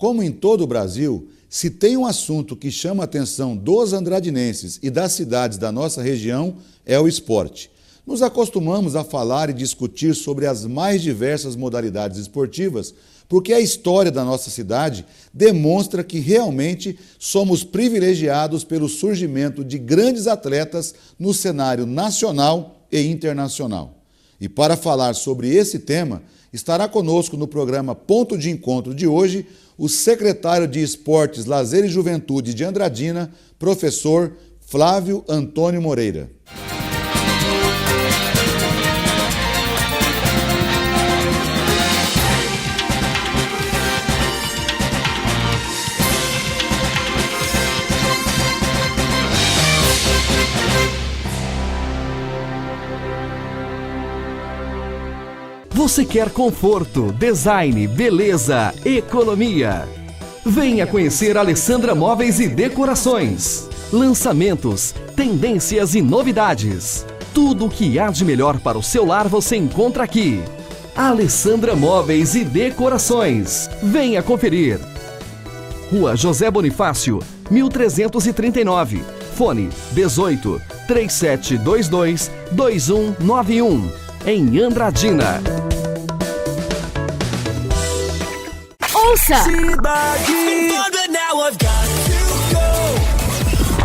como em todo o Brasil, se tem um assunto que chama a atenção dos andradinenses e das cidades da nossa região, é o esporte. Nos acostumamos a falar e discutir sobre as mais diversas modalidades esportivas, porque a história da nossa cidade demonstra que realmente somos privilegiados pelo surgimento de grandes atletas no cenário nacional e internacional. E para falar sobre esse tema, estará conosco no programa Ponto de Encontro de hoje o secretário de Esportes, Lazer e Juventude de Andradina, professor Flávio Antônio Moreira. Você quer conforto, design, beleza, economia? Venha conhecer Alessandra Móveis e Decorações. Lançamentos, tendências e novidades. Tudo o que há de melhor para o seu lar você encontra aqui. Alessandra Móveis e Decorações. Venha conferir. Rua José Bonifácio, 1339. Fone 18 3722 2191. Em Andradina. Ouça! Cidade.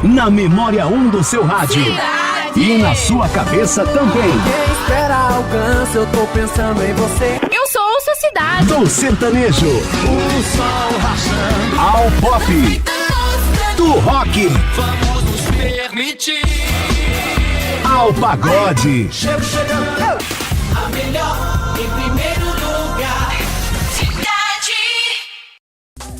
Na memória 1 do seu rádio. Cidade. E na sua cabeça também. Quem espera alcança, eu tô pensando em você. Eu sou Ouça Cidade. Do sertanejo. O sol rachando. Ao pop. Do rock. Vamos nos permitir. Ao pagode. Chego chegando. A melhor em primeiro lugar.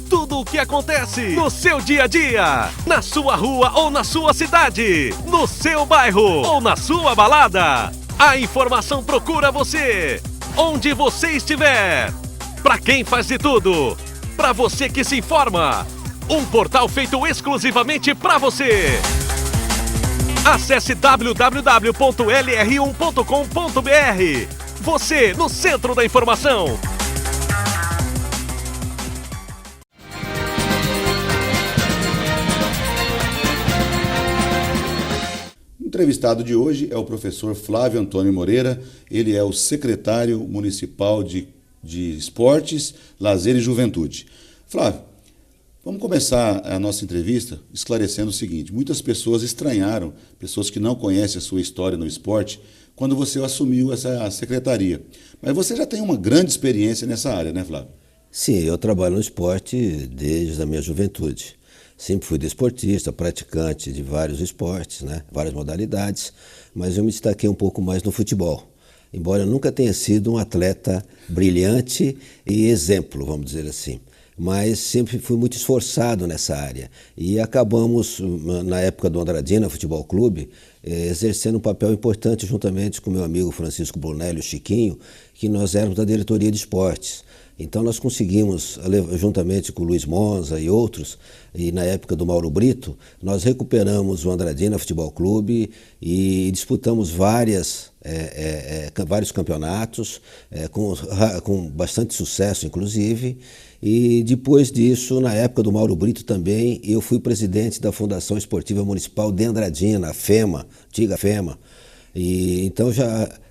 Tudo o que acontece no seu dia a dia, na sua rua ou na sua cidade, no seu bairro ou na sua balada. A informação procura você, onde você estiver. Para quem faz de tudo, para você que se informa. Um portal feito exclusivamente para você. Acesse www.lr1.com.br. Você no centro da informação. O entrevistado de hoje é o professor Flávio Antônio Moreira. Ele é o secretário municipal de Esportes, Lazer e Juventude. Flávio, vamos começar a nossa entrevista esclarecendo o seguinte. Muitas pessoas estranharam, pessoas que não conhecem a sua história no esporte, quando você assumiu essa secretaria. Mas você já tem uma grande experiência nessa área, né, Flávio? Sim, eu trabalho no esporte desde a minha juventude. Sempre fui desportista, praticante de vários esportes, né, várias modalidades, mas eu me destaquei um pouco mais no futebol. Embora eu nunca tenha sido um atleta brilhante e exemplo, vamos dizer assim. Mas sempre fui muito esforçado nessa área. E acabamos, na época do Andradina Futebol Clube, exercendo um papel importante juntamente com meu amigo Francisco Brunelli, o Chiquinho, que nós éramos da diretoria de esportes. Então nós conseguimos, juntamente com o Luiz Monza e outros, e na época do Mauro Brito, nós recuperamos o Andradina Futebol Clube e disputamos vários campeonatos, com bastante sucesso, inclusive. E depois disso, na época do Mauro Brito também, eu fui presidente da Fundação Esportiva Municipal de Andradina, a FEMA, antiga FEMA. E então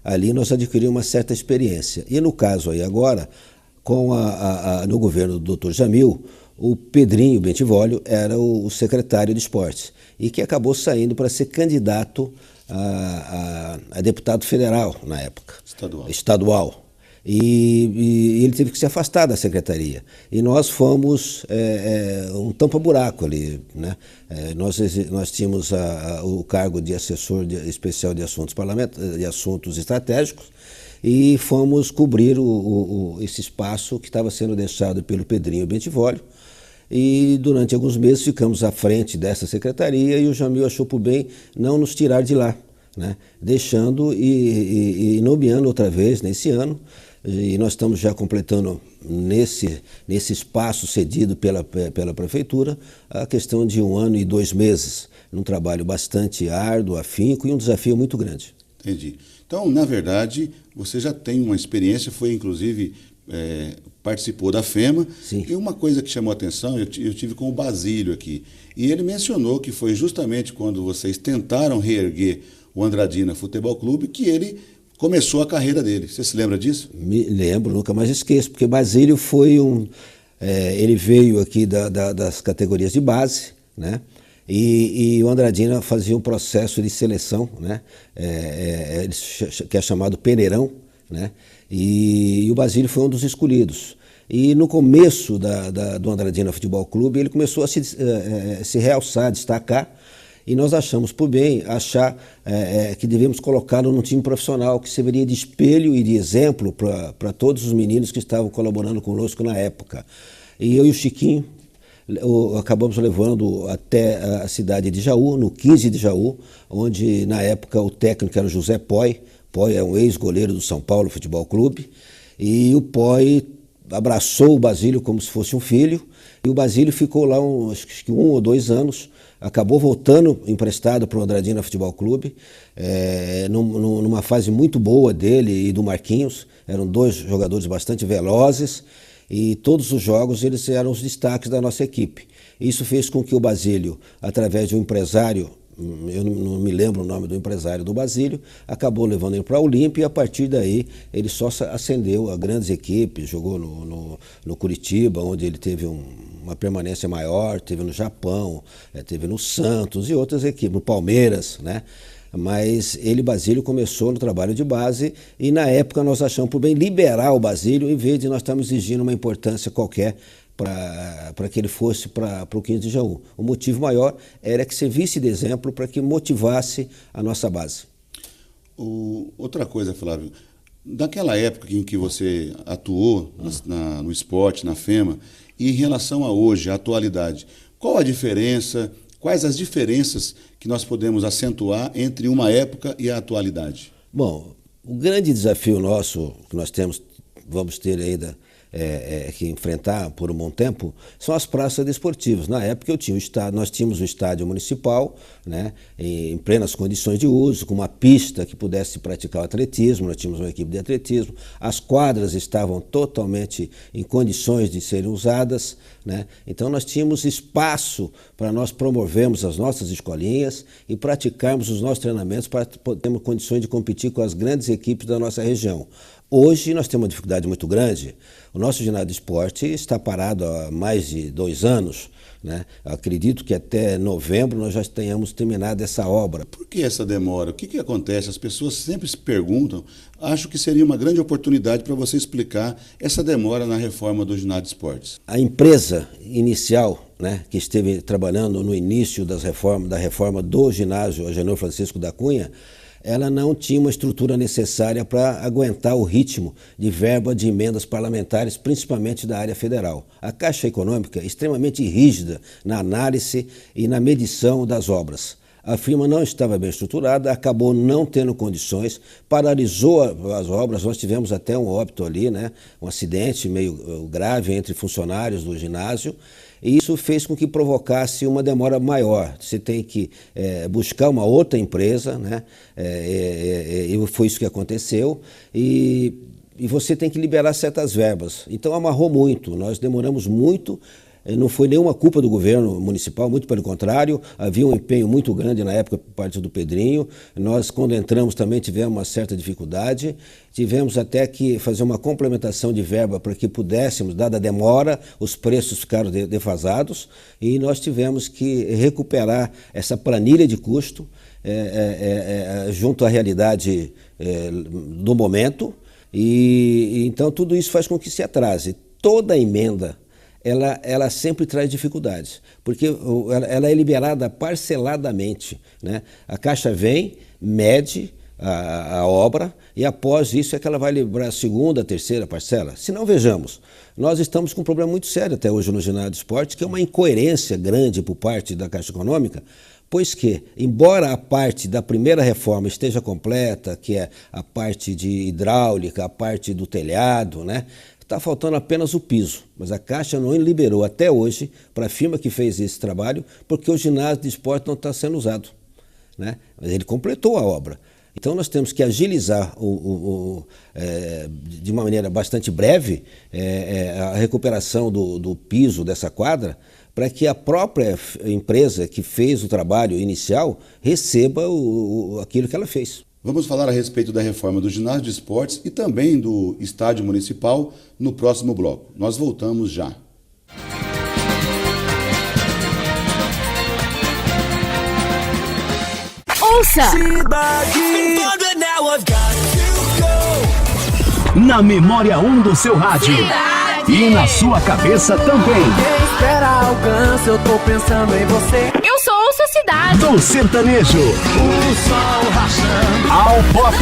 ali nós adquirimos uma certa experiência. E no caso aí agora, no governo do Dr. Jamil, o Pedrinho Bentivolio era o secretário de esportes e que acabou saindo para ser candidato a deputado federal na época. Estadual. E ele teve que se afastar da secretaria. E nós fomos um tampa-buraco ali, né? Nós tínhamos o cargo de assessor especial de assuntos de assuntos estratégicos e fomos cobrir esse espaço que estava sendo deixado pelo Pedrinho Bentivolio. E durante alguns meses ficamos à frente dessa secretaria e o Jamil achou por bem não nos tirar de lá, né? Deixando e nomeando outra vez nesse ano. E nós estamos já completando nesse espaço cedido pela prefeitura a questão de 1 ano e 2 meses, num trabalho bastante árduo, afinco e um desafio muito grande. Entendi. Então, na verdade, você já tem uma experiência, foi inclusive participou da FEMA. Sim. E uma coisa que chamou a atenção, eu tive com o Basílio aqui, e ele mencionou que foi justamente quando vocês tentaram reerguer o Andradina Futebol Clube que ele começou a carreira dele. Você se lembra disso? Me lembro, nunca mais esqueço, porque Basílio foi ele veio aqui das categorias de base, né? E o Andradina fazia um processo de seleção, né? Que é chamado Peneirão, né? E o Basílio foi um dos escolhidos. E no começo do Andradina Futebol Clube, ele começou a se realçar, destacar, e nós achamos por bem que devemos colocá-lo num time profissional que serviria de espelho e de exemplo para todos os meninos que estavam colaborando conosco na época. E eu e o Chiquinho acabamos levando até a cidade de Jaú, no 15 de Jaú, onde na época o técnico era o José Poi. Poi é um ex-goleiro do São Paulo Futebol Clube, e o Poi abraçou o Basílio como se fosse um filho, e o Basílio ficou lá acho que 1 ou 2 anos, acabou voltando emprestado para o Andradina Futebol Clube, numa fase muito boa dele e do Marquinhos. Eram 2 jogadores bastante velozes, e todos os jogos eles eram os destaques da nossa equipe. Isso fez com que o Basílio, através de um empresário, eu não me lembro o nome do empresário do Basílio, acabou levando ele para a Olímpia, e a partir daí ele só ascendeu a grandes equipes, jogou no Curitiba, onde ele teve uma permanência maior, teve no Japão, teve no Santos e outras equipes, no Palmeiras, né? Mas Basílio começou no trabalho de base, e na época nós achamos por bem liberar o Basílio, em vez de nós estarmos exigindo uma importância qualquer para que ele fosse para o 15 de Jaú. O motivo maior era que servisse de exemplo para que motivasse a nossa base. Outra coisa, Flávio, daquela época em que você atuou no esporte, na FEMA, e em relação a hoje, a atualidade, qual a diferença, quais as diferenças que nós podemos acentuar entre uma época e a atualidade? Bom, o grande desafio nosso que nós vamos ter ainda que enfrentar por um bom tempo são as praças desportivas. Na época nós tínhamos o estádio municipal, né, em plenas condições de uso, com uma pista que pudesse praticar o atletismo. Nós tínhamos uma equipe de atletismo, as quadras estavam totalmente em condições de serem usadas, né? Então nós tínhamos espaço para nós promovermos as nossas escolinhas e praticarmos os nossos treinamentos para termos condições de competir com as grandes equipes da nossa região. Hoje nós temos uma dificuldade muito grande. O nosso ginásio de esporte está parado há mais de 2 anos, né? Acredito que até novembro nós já tenhamos terminado essa obra. Por que essa demora? O que acontece? As pessoas sempre se perguntam. Acho que seria uma grande oportunidade para você explicar essa demora na reforma do ginásio de esportes. A empresa inicial, né, que esteve trabalhando no início da reforma do ginásio Agenor Francisco da Cunha, ela não tinha uma estrutura necessária para aguentar o ritmo de verba de emendas parlamentares, principalmente da área federal. A Caixa Econômica é extremamente rígida na análise e na medição das obras. A firma não estava bem estruturada, acabou não tendo condições, paralisou as obras. Nós tivemos até um óbito ali, né? Um acidente meio grave entre funcionários do ginásio, e isso fez com que provocasse uma demora maior. Você tem que buscar uma outra empresa, né? E foi isso que aconteceu, e você tem que liberar certas verbas. Então amarrou muito, nós demoramos muito. Não foi nenhuma culpa do governo municipal, muito pelo contrário, havia um empenho muito grande na época por parte do Pedrinho. Nós, quando entramos, também tivemos uma certa dificuldade, tivemos até que fazer uma complementação de verba para que pudéssemos, dada a demora, os preços ficaram defasados, e nós tivemos que recuperar essa planilha de custo junto à realidade do momento, e então tudo isso faz com que se atrase. Toda emenda ela sempre traz dificuldades, porque ela é liberada parceladamente, né? A Caixa vem, mede a obra, e após isso é que ela vai liberar a segunda, a terceira parcela. Se não, vejamos, nós estamos com um problema muito sério até hoje no ginásio de esporte, que é uma incoerência grande por parte da Caixa Econômica, pois que, embora a parte da primeira reforma esteja completa, que é a parte de hidráulica, a parte do telhado, né? Está faltando apenas o piso, mas a Caixa não liberou até hoje para a firma que fez esse trabalho, porque o ginásio de esporte não está sendo usado, né? Mas ele completou a obra. Então nós temos que agilizar de uma maneira bastante breve a recuperação do piso dessa quadra, para que a própria empresa que fez o trabalho inicial receba aquilo que ela fez. Vamos falar a respeito da reforma do ginásio de esportes e também do estádio municipal no próximo bloco. Nós voltamos já. Ouça! Na memória 1 do seu rádio. E na sua cabeça também. Espera alcance, eu tô pensando em você. Eu sou Ouça Cidade. Do sertanejo. O sol rachando. Ao pop.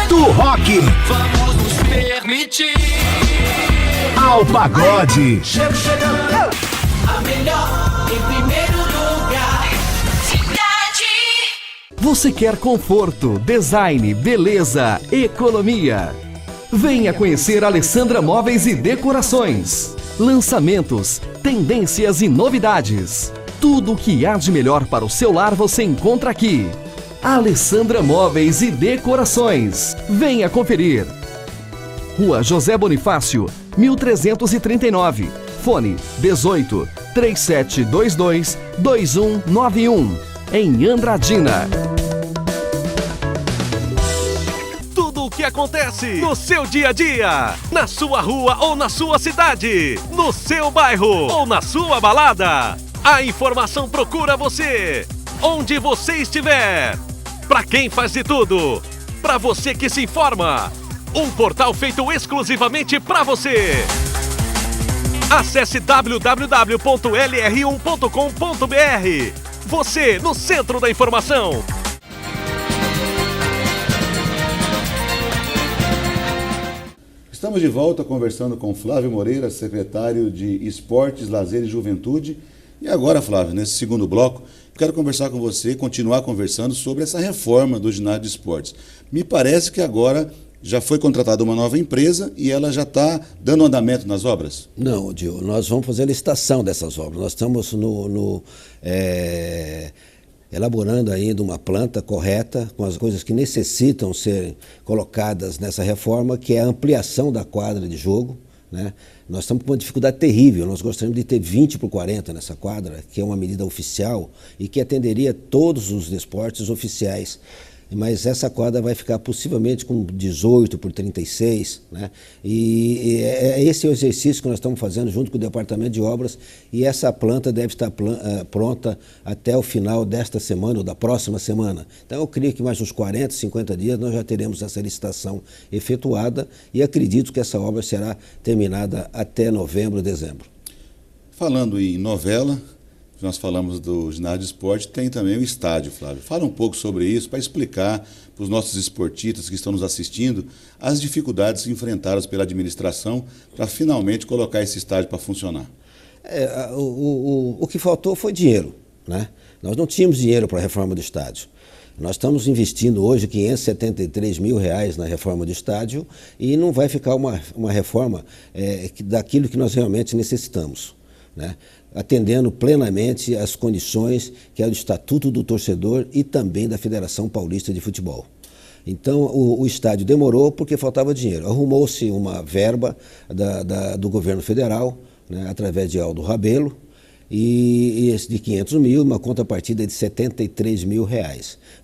Do rock. Vamos nos permitir. Ao pagode. Chegando. A melhor em primeiro lugar. Você quer conforto, design, beleza, economia? Venha conhecer Alessandra Móveis e Decorações. Lançamentos, tendências e novidades. Tudo o que há de melhor para o seu lar você encontra aqui. Alessandra Móveis e Decorações. Venha conferir. Rua José Bonifácio, 1339. Fone 18 3722 2191. Em Andradina. Tudo o que acontece no seu dia a dia, na sua rua ou na sua cidade, no seu bairro ou na sua balada. A informação procura você, onde você estiver. Para quem faz de tudo, para você que se informa. Um portal feito exclusivamente para você. Acesse www.lr1.com.br. Você no centro da informação. Estamos de volta conversando com Flávio Moreira, secretário de Esportes, Lazer e Juventude. E agora, Flávio, nesse segundo bloco, quero conversar com você, continuar conversando sobre essa reforma do ginásio de esportes. Me parece que agora já foi contratada uma nova empresa e ela já está dando andamento nas obras? Não, Diogo, nós vamos fazer a licitação dessas obras. Nós estamos elaborando ainda uma planta correta com as coisas que necessitam ser colocadas nessa reforma, que é a ampliação da quadra de jogo, né? Nós estamos com uma dificuldade terrível, nós gostaríamos de ter 20/40 nessa quadra, que é uma medida oficial e que atenderia todos os esportes oficiais. Mas essa quadra vai ficar possivelmente com 18/36, né? E esse é o exercício que nós estamos fazendo junto com o Departamento de Obras, e essa planta deve estar pronta até o final desta semana ou da próxima semana. Então eu creio que mais uns 40, 50 dias nós já teremos essa licitação efetuada e acredito que essa obra será terminada até novembro, dezembro. Falando em novela, nós falamos do ginásio de esporte, tem também o estádio, Flávio. Fala um pouco sobre isso, para explicar para os nossos esportistas que estão nos assistindo as dificuldades enfrentadas pela administração para finalmente colocar esse estádio para funcionar. O que faltou foi dinheiro, né? Nós não tínhamos dinheiro para a reforma do estádio. Nós estamos investindo hoje R$573 mil na reforma do estádio e não vai ficar uma reforma daquilo que nós realmente necessitamos, né? Atendendo plenamente às condições que é do Estatuto do Torcedor e também da Federação Paulista de Futebol. Então, o estádio demorou porque faltava dinheiro. Arrumou-se uma verba do governo federal, né, através de Aldo Rabelo, e esse de 500 mil, uma contrapartida de R$73 mil.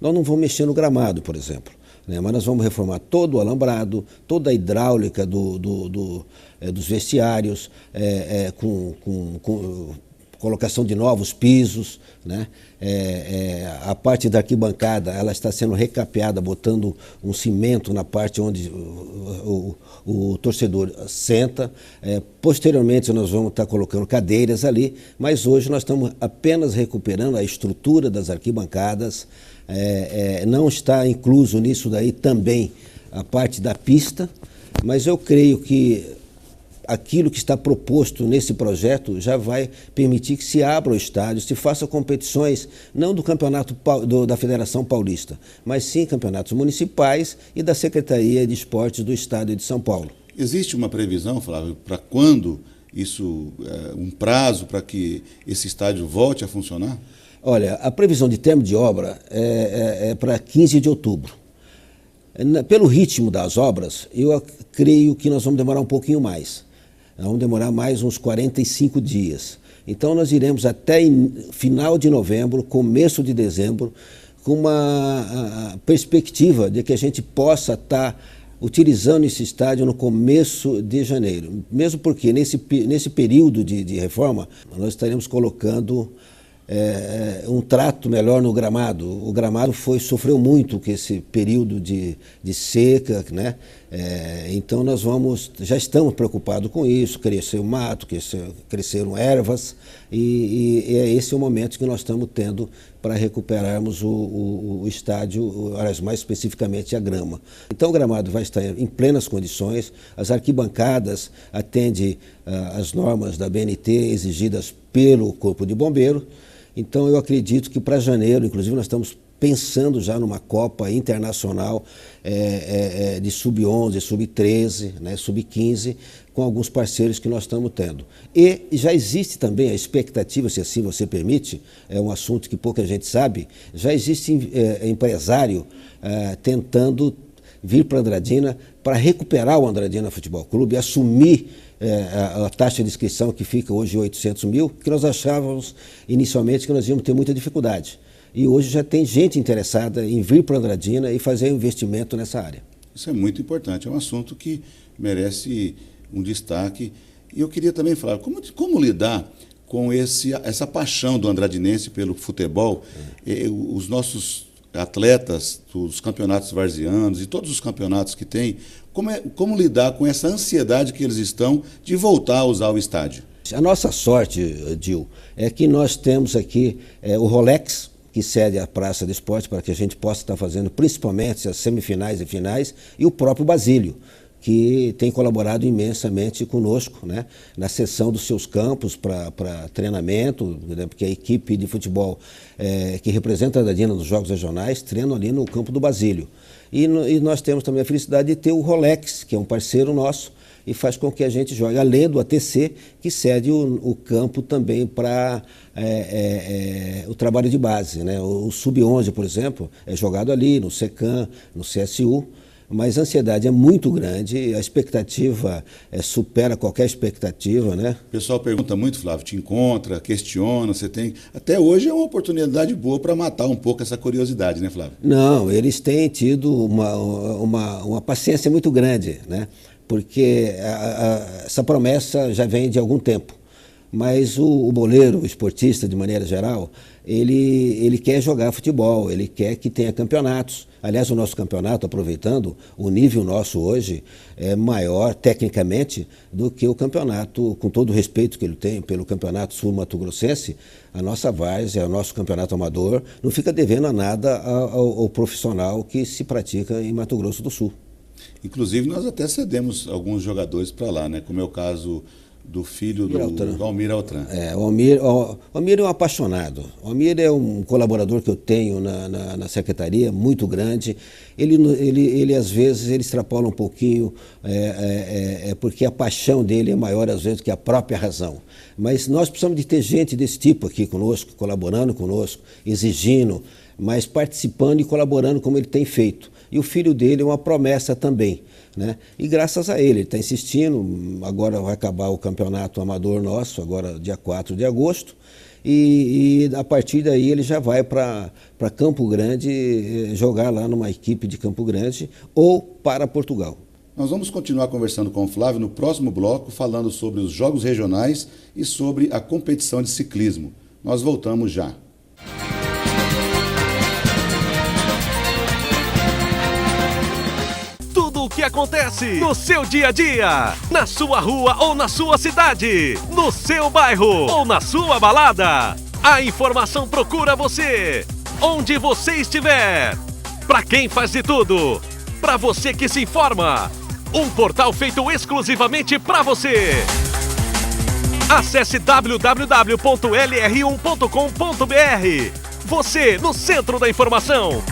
Nós não vamos mexer no gramado, por exemplo, né, mas nós vamos reformar todo o alambrado, toda a hidráulica dos vestiários, com colocação de novos pisos, né? A parte da arquibancada ela está sendo recapeada, botando um cimento na parte onde o torcedor senta. Posteriormente nós vamos estar colocando cadeiras ali, mas hoje nós estamos apenas recuperando a estrutura das arquibancadas. Não está incluso nisso daí também a parte da pista, mas eu creio que aquilo que está proposto nesse projeto já vai permitir que se abra o estádio, se faça competições, não do campeonato da Federação Paulista, mas sim campeonatos municipais e da Secretaria de Esportes do Estado de São Paulo. Existe uma previsão, Flávio, para quando isso, um prazo para que esse estádio volte a funcionar? Olha, a previsão de término de obra é para 15 de outubro. Pelo ritmo das obras, eu creio que nós vamos demorar um pouquinho mais. Nós vamos demorar mais uns 45 dias. Então nós iremos até final de novembro, começo de dezembro, com uma perspectiva de que a gente possa estar utilizando esse estádio no começo de janeiro. Mesmo porque nesse período de reforma, nós estaremos colocando um trato melhor no gramado. O gramado sofreu muito com esse período de seca, né? Então nós já estamos preocupados com isso, cresceu mato, cresceram ervas, e esse é o momento que nós estamos tendo para recuperarmos o estádio, mais especificamente a grama. Então o gramado vai estar em plenas condições, as arquibancadas atendem às normas da BNT exigidas pelo Corpo de Bombeiro. Então eu acredito que para janeiro, inclusive nós estamos pensando já numa Copa Internacional de Sub-11, Sub-13, né, Sub-15, com alguns parceiros que nós estamos tendo. E já existe também a expectativa, se assim você permite, é um assunto que pouca gente sabe, já existe empresário tentando vir para Andradina para recuperar o Andradina Futebol Clube, assumir a taxa de inscrição que fica hoje 800 mil, que nós achávamos inicialmente que nós íamos ter muita dificuldade. E hoje já tem gente interessada em vir para Andradina e fazer um investimento nessa área. Isso é muito importante, é um assunto que merece um destaque. E eu queria também falar, como lidar com essa paixão do andradinense pelo futebol? Os nossos atletas dos campeonatos varzianos e todos os campeonatos que tem, como lidar com essa ansiedade que eles estão de voltar a usar o estádio? A nossa sorte, Dil, é que nós temos aqui o Rolex, que cede a Praça do Esporte para que a gente possa estar fazendo principalmente as semifinais e finais, e o próprio Basílio, que tem colaborado imensamente conosco, né, na cessão dos seus campos para treinamento, né, porque a equipe de futebol que representa a Andradina nos Jogos Regionais treina ali no campo do Basílio. E nós temos também a felicidade de ter o Rolex, que é um parceiro nosso, e faz com que a gente jogue, além do ATC, que cede o campo também para o trabalho de base, né? O Sub-11, por exemplo, é jogado ali, no SECAM, no CSU, mas a ansiedade é muito grande, a expectativa supera qualquer expectativa, né? O pessoal pergunta muito, Flávio, te encontra, questiona, você tem... Até hoje é uma oportunidade boa para matar um pouco essa curiosidade, né, Flávio? Não, eles têm tido uma paciência muito grande, né? Porque essa promessa já vem de algum tempo. Mas o boleiro, o esportista, de maneira geral, ele quer jogar futebol, ele quer que tenha campeonatos. Aliás, o nosso campeonato, aproveitando, o nível nosso hoje é maior, tecnicamente, do que o campeonato, com todo o respeito que ele tem pelo campeonato sul-mato-grossense, a nossa várzea, o nosso campeonato amador, não fica devendo a nada ao profissional que se pratica em Mato Grosso do Sul. Inclusive, nós até cedemos alguns jogadores para lá, né? Como é o caso do filho do Almir Altran. O Almir é um apaixonado. O Almir é um colaborador que eu tenho na secretaria, muito grande. Ele às vezes, ele extrapola um pouquinho, porque a paixão dele é maior, às vezes, que a própria razão. Mas nós precisamos de ter gente desse tipo aqui conosco, colaborando conosco, exigindo, mas participando e colaborando como ele tem feito. E o filho dele é uma promessa também, né? E graças a ele está insistindo, agora vai acabar o campeonato amador nosso, agora dia 4 de agosto, e a partir daí ele já vai para Campo Grande, jogar lá numa equipe de Campo Grande ou para Portugal. Nós vamos continuar conversando com o Flávio no próximo bloco, falando sobre os jogos regionais e sobre a competição de ciclismo. Nós voltamos já. O que acontece no seu dia a dia, na sua rua ou na sua cidade, no seu bairro ou na sua balada. A informação procura você, onde você estiver. Para quem faz de tudo, para você que se informa. Um portal feito exclusivamente para você. Acesse www.lr1.com.br. Você no centro da informação.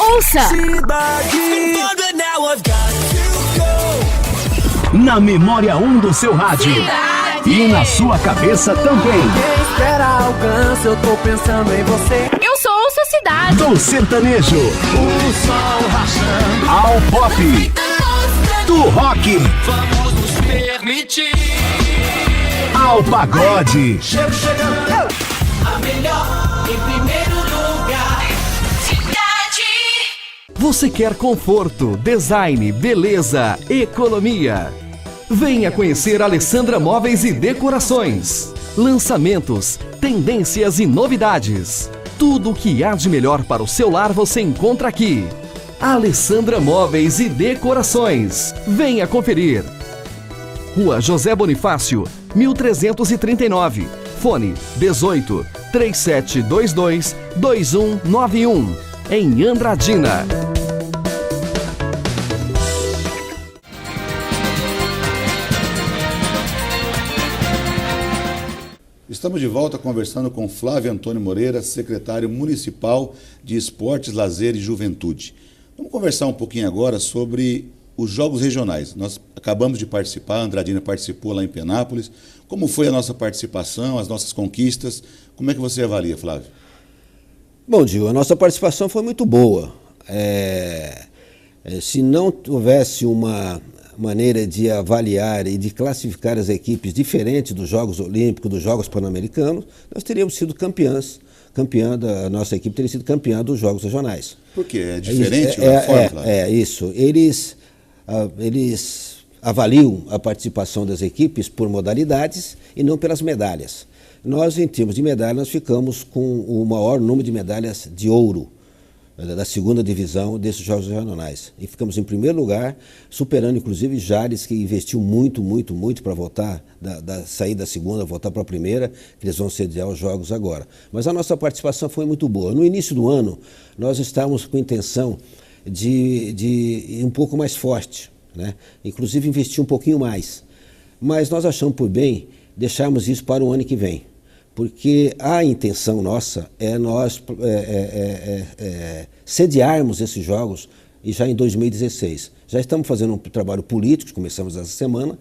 Ouça! Na memória 1 do seu rádio. E na sua cabeça também. Quem espera alcança, eu tô pensando em você. Eu sou sua cidade. Do sertanejo O sol rachando. ao pop, do rock Vamos nos permitir. ao pagode. Chego chegando. A melhor em primeiro lugar. Você quer conforto, design, beleza, economia? Venha conhecer Alessandra Móveis e Decorações. Lançamentos, tendências e novidades. Tudo o que há de melhor para o seu lar você encontra aqui. Alessandra Móveis e Decorações. Venha conferir. Rua José Bonifácio, 1339. Fone 18 3722 2191. Em Andradina. Estamos de volta conversando com Flávio Antônio Moreira, secretário municipal de Esportes, Lazer e Juventude. Vamos conversar um pouquinho agora sobre os jogos regionais. Nós acabamos de participar, a Andradina participou lá em Penápolis. Como foi a nossa participação, as nossas conquistas? Como é que você avalia, Flávio? Bom, Gil, a nossa participação foi muito boa. Se não houvesse uma maneira de avaliar e de classificar as equipes diferente dos Jogos Olímpicos, dos Jogos Pan-Americanos, nós teríamos sido a nossa equipe teria sido campeã dos Jogos Regionais. Por quê? É diferente a forma, Flávio? Isso. Eles avaliam a participação das equipes por modalidades e não pelas medalhas. Nós, em termos de medalha, nós ficamos com o maior número de medalhas de ouro da segunda divisão desses Jogos Regionais. E ficamos em primeiro lugar, superando inclusive Jales, que investiu muito para voltar, sair da segunda, voltar para a primeira, que eles vão sediar os Jogos agora. Mas a nossa participação foi muito boa. No início do ano, nós estávamos com intenção de ir um pouco mais forte, né? Inclusive investir um pouquinho mais. Mas nós achamos por bem deixarmos isso para o ano que vem. Porque a intenção nossa é nós sediarmos esses jogos e já em 2016. Já estamos fazendo um trabalho político, começamos essa semana,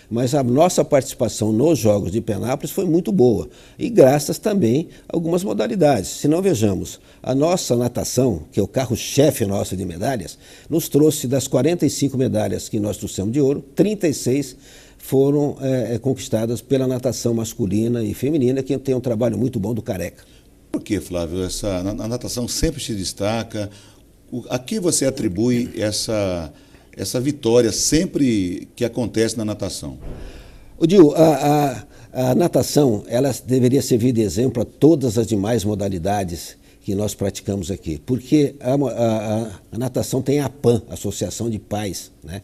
mas a nossa participação nos Jogos de Penápolis foi muito boa. E graças também a algumas modalidades. Se não vejamos, a nossa natação, que é o carro-chefe nosso de medalhas, nos trouxe das 45 medalhas que nós trouxemos de ouro, 36 foram conquistadas pela natação masculina e feminina, que tem um trabalho muito bom do Careca. Por que, Flávio? A natação sempre se destaca. A que você atribui essa vitória sempre que acontece na natação? Dil, a natação ela deveria servir de exemplo a todas as demais modalidades que nós praticamos aqui, porque a natação tem a APAN, Associação de Pais, né?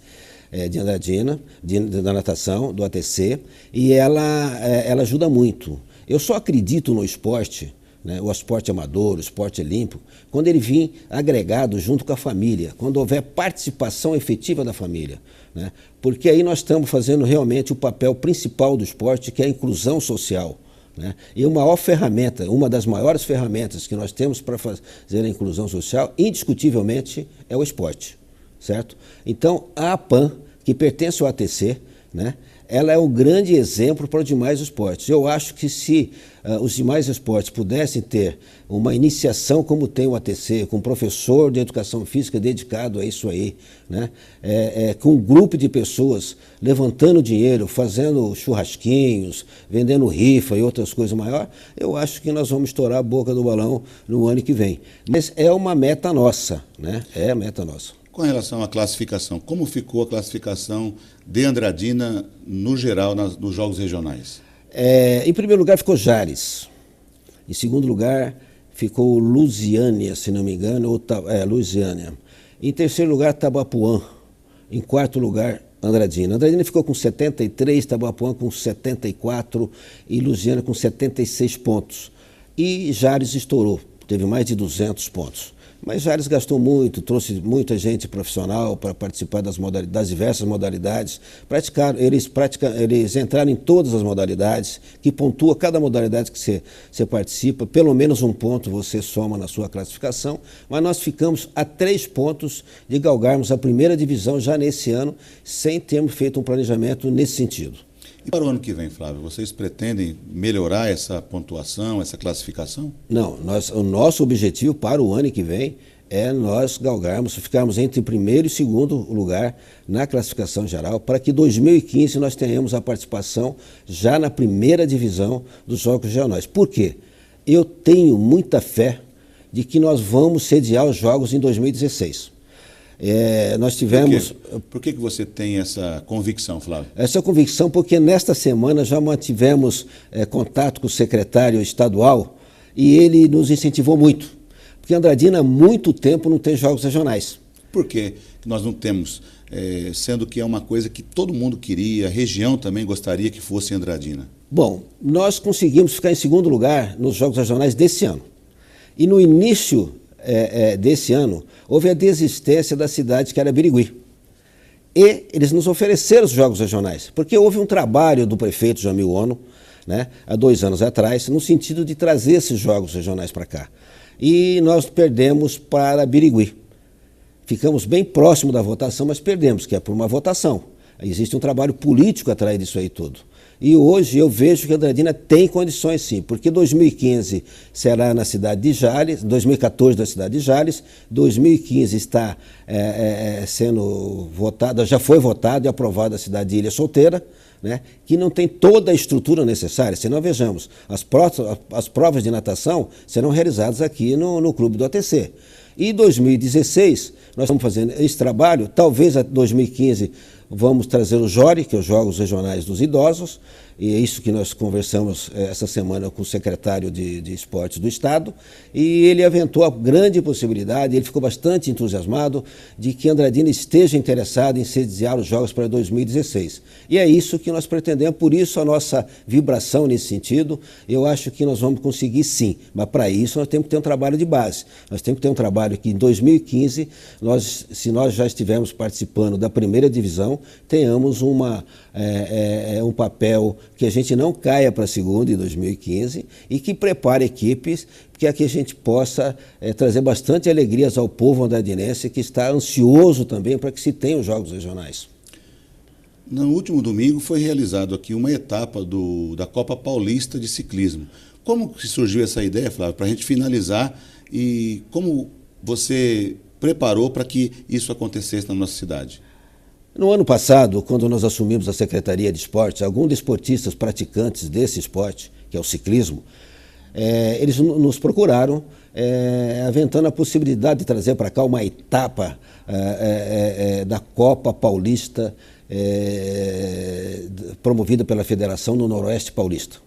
De Andradina, da natação, do ATC, e ela ajuda muito. Eu só acredito no esporte, né, o esporte amador, o esporte olímpico, quando ele vir agregado junto com a família, quando houver participação efetiva da família, né, porque aí nós estamos fazendo realmente o papel principal do esporte, que é a inclusão social. Né, e uma das maiores ferramentas que nós temos para fazer a inclusão social, indiscutivelmente, é o esporte. Certo? Então, a APAN, que pertence ao ATC, né, ela é um grande exemplo para os demais esportes. Eu acho que se os demais esportes pudessem ter uma iniciação como tem o ATC, com um professor de educação física dedicado a isso aí, né, com um grupo de pessoas levantando dinheiro, fazendo churrasquinhos, vendendo rifa e outras coisas maiores, eu acho que nós vamos estourar a boca do balão no ano que vem. Mas é uma meta nossa, né? É a meta nossa. Com relação à classificação, como ficou a classificação de Andradina, no geral, nos Jogos Regionais? Em primeiro lugar ficou Jales. Em segundo lugar ficou Lusiânia, se não me engano, Lusiânia. Em terceiro lugar, Tabapuã. Em quarto lugar, Andradina. Andradina ficou com 73, Tabapuã com 74 e Lusiânia com 76 pontos. E Jales estourou, teve mais de 200 pontos. Mas Jales gastou muito, trouxe muita gente profissional para participar das diversas modalidades. Eles entraram em todas as modalidades, que pontua cada modalidade que você participa, pelo menos um ponto você soma na sua classificação, mas nós ficamos a 3 pontos de galgarmos a primeira divisão já nesse ano, sem termos feito um planejamento nesse sentido. E para o ano que vem, Flávio, vocês pretendem melhorar essa pontuação, essa classificação? Não, o nosso objetivo para o ano que vem é nós ficarmos entre primeiro e segundo lugar na classificação geral, para que em 2015 nós tenhamos a participação já na primeira divisão dos Jogos Regionais. Por quê? Eu tenho muita fé de que nós vamos sediar os Jogos em 2016. Nós tivemos... Por que você tem essa convicção, Flávio? Essa convicção porque nesta semana já mantivemos contato com o secretário estadual e ele nos incentivou muito. Porque Andradina há muito tempo não tem jogos regionais. Por que nós não temos, sendo que é uma coisa que todo mundo queria, a região também gostaria que fosse em Andradina? Bom, nós conseguimos ficar em segundo lugar nos jogos regionais desse ano. E no início desse ano, houve a desistência da cidade que era Birigui. E eles nos ofereceram os jogos regionais, porque houve um trabalho do prefeito Jamil Ono, né, há 2 anos atrás, no sentido de trazer esses jogos regionais para cá. E nós perdemos para Birigui. Ficamos bem próximo da votação, mas perdemos, que é por uma votação. Existe um trabalho político atrás disso aí tudo. E hoje eu vejo que Andradina tem condições sim, porque 2015 será na cidade de Jales, 2014 na cidade de Jales, 2015 está sendo votada, já foi votada e aprovada a cidade de Ilha Solteira, né, que não tem toda a estrutura necessária. Se não vejamos, as provas de natação serão realizadas aqui no clube do ATC. E em 2016, nós estamos fazendo esse trabalho, talvez em 2015 vamos trazer o JORI, que é os Jogos Regionais dos Idosos, e é isso que nós conversamos essa semana com o secretário de Esportes do Estado, e ele aventou a grande possibilidade, ele ficou bastante entusiasmado de que Andradina esteja interessado em sediar os Jogos para 2016. E é isso que nós pretendemos, por isso a nossa vibração nesse sentido, eu acho que nós vamos conseguir sim, mas para isso nós temos que ter um trabalho de base, nós temos que ter um trabalho que em 2015, se nós já estivermos participando da primeira divisão, tenhamos um papel que a gente não caia para a segunda em 2015 e que prepare equipes para que a gente possa trazer bastante alegrias ao povo andradinense que está ansioso também para que se tenham os jogos regionais. No último domingo foi realizado aqui uma etapa da Copa Paulista de Ciclismo. Como que surgiu essa ideia, Flávio, para a gente finalizar e como você preparou para que isso acontecesse na nossa cidade? No ano passado, quando nós assumimos a Secretaria de Esportes, alguns desportistas praticantes desse esporte, que é o ciclismo, eles nos procuraram, aventando a possibilidade de trazer para cá uma etapa da Copa Paulista, promovida pela Federação no Noroeste Paulista.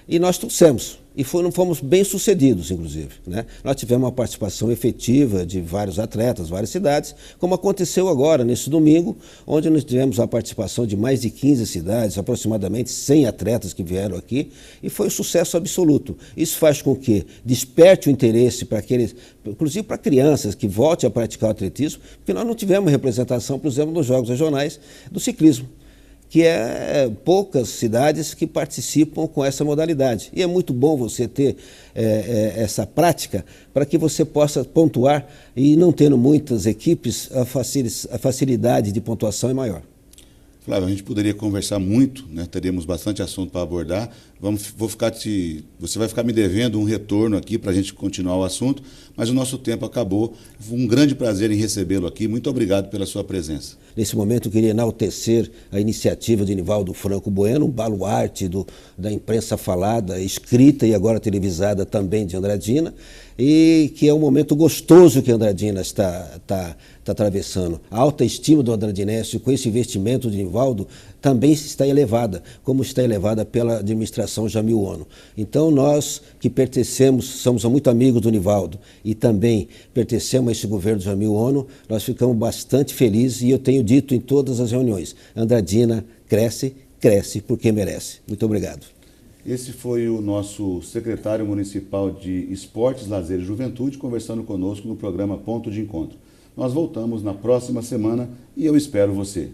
E nós trouxemos, e fomos bem sucedidos, inclusive, né? Nós tivemos uma participação efetiva de vários atletas, várias cidades, como aconteceu agora, nesse domingo, onde nós tivemos a participação de mais de 15 cidades, aproximadamente 100 atletas que vieram aqui, e foi um sucesso absoluto. Isso faz com que desperte o interesse para aqueles, inclusive para crianças, que voltem a praticar o atletismo, porque nós não tivemos representação, por exemplo, nos Jogos Regionais do ciclismo, que poucas cidades que participam com essa modalidade. E é muito bom você ter essa prática para que você possa pontuar e não tendo muitas equipes, a facilidade de pontuação é maior. Flávio, a gente poderia conversar muito, né? Teríamos bastante assunto para abordar. Você vai ficar me devendo um retorno aqui para a gente continuar o assunto, mas o nosso tempo acabou. Foi um grande prazer em recebê-lo aqui. Muito obrigado pela sua presença. Nesse momento eu queria enaltecer a iniciativa de Nivaldo Franco Bueno, um baluarte da imprensa falada, escrita e agora televisada também de Andradina, e que é um momento gostoso que Andradina está atravessando. A alta estima do andradinense com esse investimento de Nivaldo também está elevada, como está elevada pela administração Jamil Ono. Então nós que somos muito amigos do Nivaldo e também pertencemos a esse governo Jamil Ono, nós ficamos bastante felizes e eu tenho dito em todas as reuniões, Andradina cresce porque merece. Muito obrigado. Esse foi o nosso secretário municipal de Esportes, Lazer e Juventude, conversando conosco no programa Ponto de Encontro. Nós voltamos na próxima semana e eu espero você.